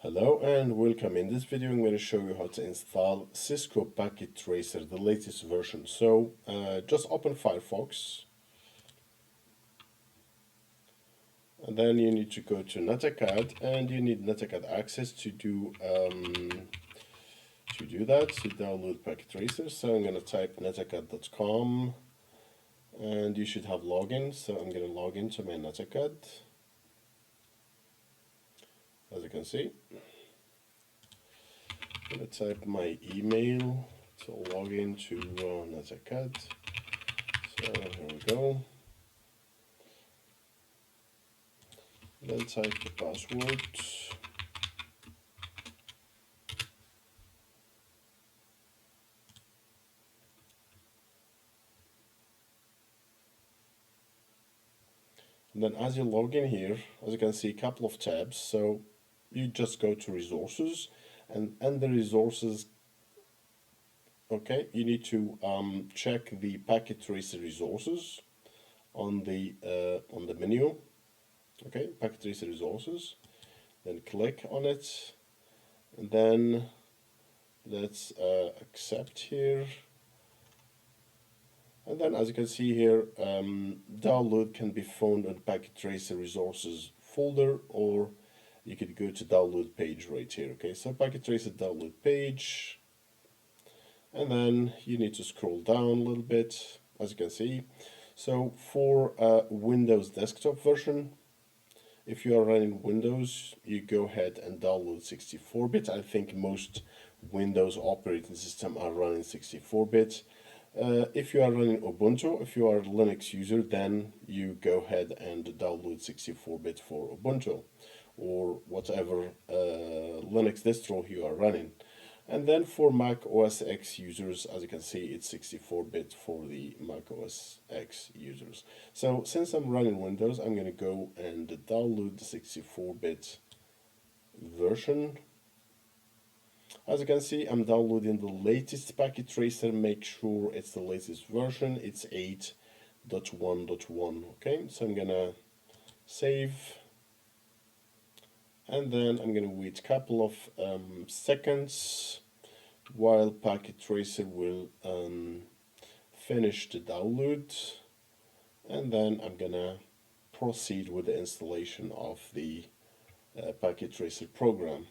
Hello and welcome. In this video I'm going to show you how to install Cisco Packet Tracer, the latest version. So just open Firefox and then you need to go to NetAcad and you need NetAcad access to do that, to download Packet Tracer. So I'm going to type netacad.com and you should have login. So I'm going to log into my NetAcad, as you can see. I'm going to type my email to log into NetAcad. So here we go. Then type the password. And then as you log in here, as you can see, a couple of tabs. So you just go to resources and under resources, okay, you need to check the packet tracer resources on the menu. Okay, packet tracer resources. Then click on it, and then let's accept here. And then as you can see here, download can be found on Packet Tracer Resources folder, or you could go to download page right here. Okay, so Packet Tracer download page, and then you need to scroll down a little bit, as you can see. So for Windows desktop version, if you are running Windows, you go ahead and download 64-bit. I think most Windows operating system are running 64-bit. If you are running Ubuntu, if you are a Linux user, then you go ahead and download 64-bit for Ubuntu or whatever Linux distro you are running. And then for Mac OS X users, as you can see, it's 64-bit for the Mac OS X users. So since I'm running Windows, I'm going to go and download the 64-bit version. As you can see, I'm downloading the latest packet tracer. Make sure it's the latest version. It's 8.1.1. Okay, so I'm gonna save, and then I'm gonna wait a couple of seconds while packet tracer will finish the download, and then I'm gonna proceed with the installation of the packet tracer program.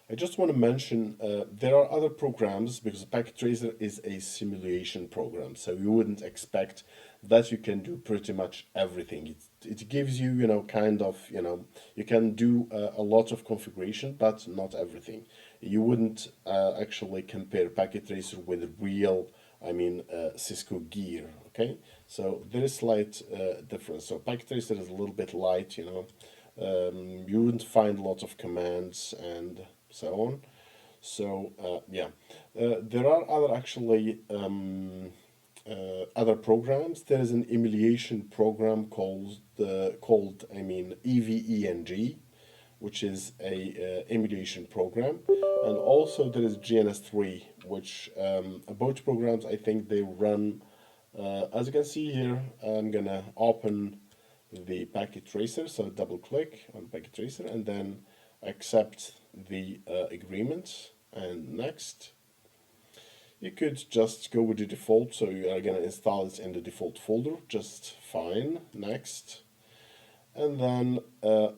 I just want to mention there are other programs, because Packet Tracer is a simulation program, so you wouldn't expect that you can do pretty much everything. It gives you, kind of, you can do a lot of configuration, but not everything. You wouldn't actually compare Packet Tracer with real, Cisco gear, okay? So there is slight difference. So Packet Tracer is a little bit light, you wouldn't find a lot of commands and so on. So there are other actually other programs. There is an emulation program called EVENG, which is a emulation program, and also there is GNS3, which both programs, I think they run. As you can see here, I'm gonna open the packet tracer, so double click on packet tracer and then accept the agreement and next. You could just go with the default, so you are going to install it in the default folder, just fine, next. And then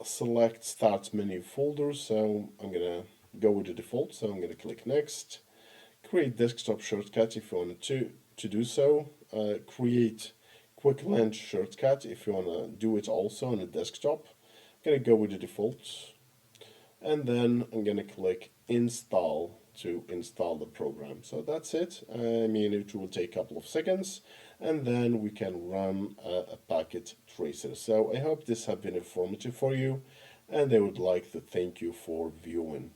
select start menu folder, so I'm going to go with the default, so I'm going to click next. Create desktop shortcut if you want to do so. Create quick launch shortcut if you want to do it also on a desktop. I'm going to go with the default, and then I'm going to click install to install the program. So that's it. It will take a couple of seconds, and then we can run a packet tracer. So I hope this has been informative for you, and I would like to thank you for viewing.